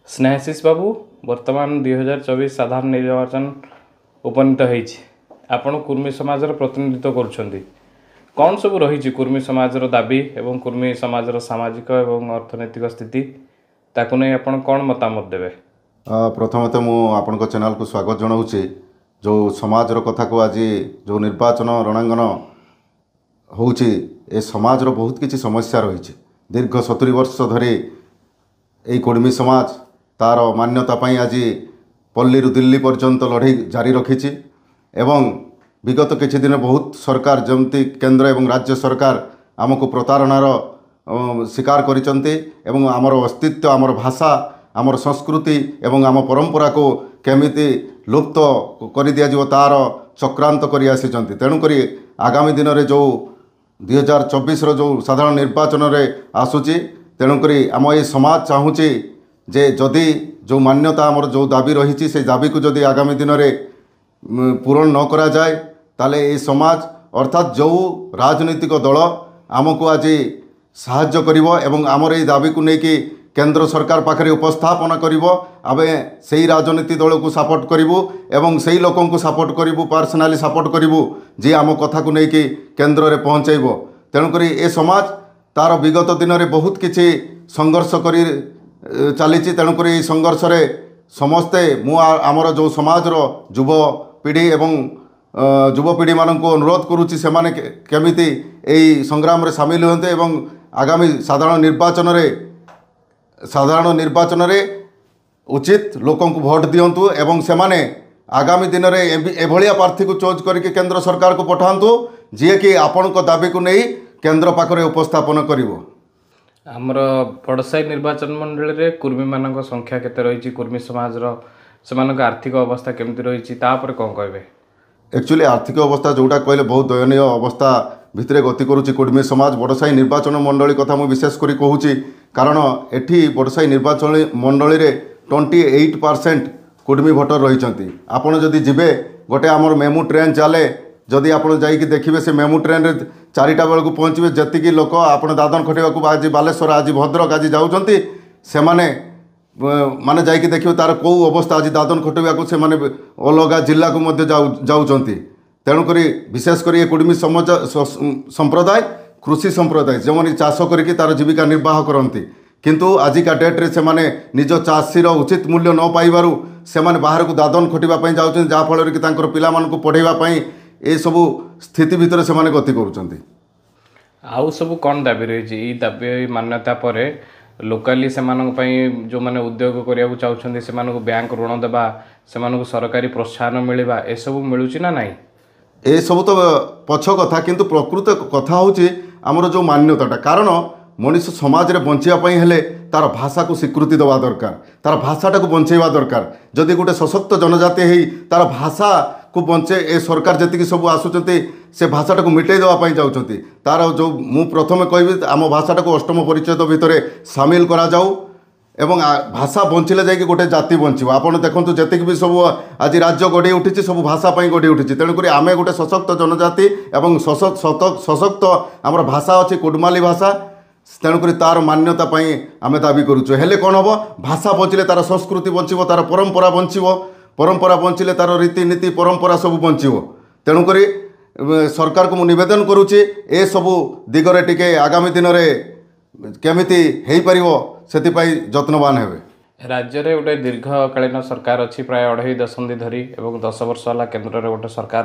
स्नेहाशीष बाबू वर्तमान 2024 साधारण निर्वाचन उपनीत होईछि आपण कुर्मी समाजर प्रतिनिधित्व करुछंती कौन सब रही कुर्मी समाजर दाबी एवं कुर्मी समाजर सामाजिक एवं अर्थनैतिक स्थिति ताकू नहीं आपण कौन मतामत देवे। प्रथमतः मु आपण चैनल को स्वागत जनाऊँगी। जो समाजर कथा को आज जो निर्वाचन रणांगन होउछि ए समाजर बहुत किछि समस्या रही दीर्घ 70 वर्ष धरी यही कुर्मी समाज तार मान्यता पाई आज पल्ली दिल्ली पर्यंत लड़ाई जारी रखी एवं विगत किछि दिन बहुत सरकार जमती केंद्र एवं राज्य सरकार आमको प्रतारणार शिकार करिसंती एवं आमर अस्तित्व आमर भाषा आमर संस्कृति एवं आम परंपरा को केमिति लुप्त कर दिया तार चक्रांत करि आसिचंती। तेणुक आगामी दिन में जो 2024 जो साधारण निर्वाचन रे आसुची तेणुक आम ये समाज चाहूँगी जे जदि जो मान्यता आमर जो दाबी रही से दाबी को जदि आगामी दिन में पूरण न करा जाए ताले ये समाज अर्थात जो राजनीतिक दल आमको आज साहाय्य करिवो एवं आमर ये दाबी को लेकिन केंद्र सरकार पाखे उपस्थापन करिवो आमे से ही राजनीति दल को सपोर्ट करिवु एवं से ही लोकों को सपोर्ट करिवु पर्सनाली सपोर्ट करिवु जी आम कथा को लेकिन केंद्र रे पहुँचैबो। तेणुक ये समाज तार विगत दिन में बहुत किछि संघर्ष करी चली। तेणुक संघर्ष रे समस्ते आमर जो समाज युव पीढ़ी एवं युवपीढ़ी मान को अनुरोध करुच्ची से केमिति यही संग्राम रे सामिल होते एवं आगामी साधारण निर्वाचन रे उचित लोकों को भोट दिंतु एवं से माने आगामी दिन में एभलिया प्रार्थी को चोज करके केंद्र सरकार को पठातु जी कि आपण को दाबी को नहीं केंद्र पाखरे उपस्थापन करिवो। आमर पड़साई निर्वाचन मंडल रे कुर्मी मानक संख्या केते रही कुर्मी समाज से आर्थिक अवस्था केमती रही तापर कौन कहबे। एक्चुअली आर्थिक अवस्था जोटा कहले बहुत दयनीय अवस्था भितरे गति करुच्ची कुर्मी समाज। बड़साई निर्वाचन मंडली कथा मुझे विशेष करी कहूँ कारण एठी बड़साई निर्वाचन मंडली रे 28% कुर्मी भोटर रही। आपड़ जदि जीवे गोटे आमर मेमू ट्रेन चले जदि आप देखिए से मेमू ट्रेन रे 4टा बेलू पहुँचे जी लोक आप दादन खटेगा आज बालेश्वर आज भद्रक आज जाऊँगी से माने जाइए देखिए तार कौ अवस्था आज दादन खटेगा से अलग जिला को जाऊँगी। तेणुक विशेषकर ये कुर्मी समाज संप्रदाय कृषि संप्रदाय जो मैंने चाष करके तार जीविका निर्वाह करती किंतु आजिका डेट्रे से निज चाषीर उचित मूल्य न पाइबारु से बाहर को दादन खटिया जाऊँ जहाँफल कि पिला को पढ़ाई ये सबू स्थिति भितर से गति करुँच। आउ सब कौन दाबी रही दाबी मान्यता पर लोकाली से जो मैंने उद्योग करने चाहते से बैंक ऋण देवा से सरकारी प्रोत्साहन मिलवा ए सब मिलूँ ना नहीं ए सब तो पछ कथा किंतु प्रकृत कथा होची आमर जो मान्यताटा कारण मनीष समाज रे बंचापी हेले तार भाषा को स्वीकृति देवा दरकार तार भाषाटा को बंचेवा दरकार। जदि गोटे सशक्त जनजाति है तार भाषा को बंचे ए सरकार जी सब आसुचंती से भाषाटा को मिटेई देवाई जाऊँगी तार जो मु प्रथम कहबी आम भाषाटा को अष्टम परिच्छेद भितर सामिल करा जाऊ एवं भाषा बंचिले जाकि गोटे जाति बंचो। आपड़ देखो जी भी सब आज राज्य गढ़ी उठी सब भाषापी गढ़ी उठी तेणुक आम गोटे सशक्त जनजाति एवं सशक्त आमर भाषा अच्छी कुडमाली भाषा तेणुक तार मान्यता आम दाबी करुचु। हेले कौन हम भाषा बंचिले तार संस्कृति बंचो तार परंपरा बंचो परंपरा बंचिले तार रीतिनीति परंपरा सब बंचो। तेणुक सरकार को मुझे नवेदन करुच्ची ए सबू दिगरे टिके आगामी दिन में केमिति हो पारिबो सेतिपाई जत्नवान हेबे। राज्य रे गोटे दीर्घकालीन सरकार अच्छी प्राय 2.5 दशंधि धरी एवं 10 वर्ष वाला केंद्र रे गोटे सरकार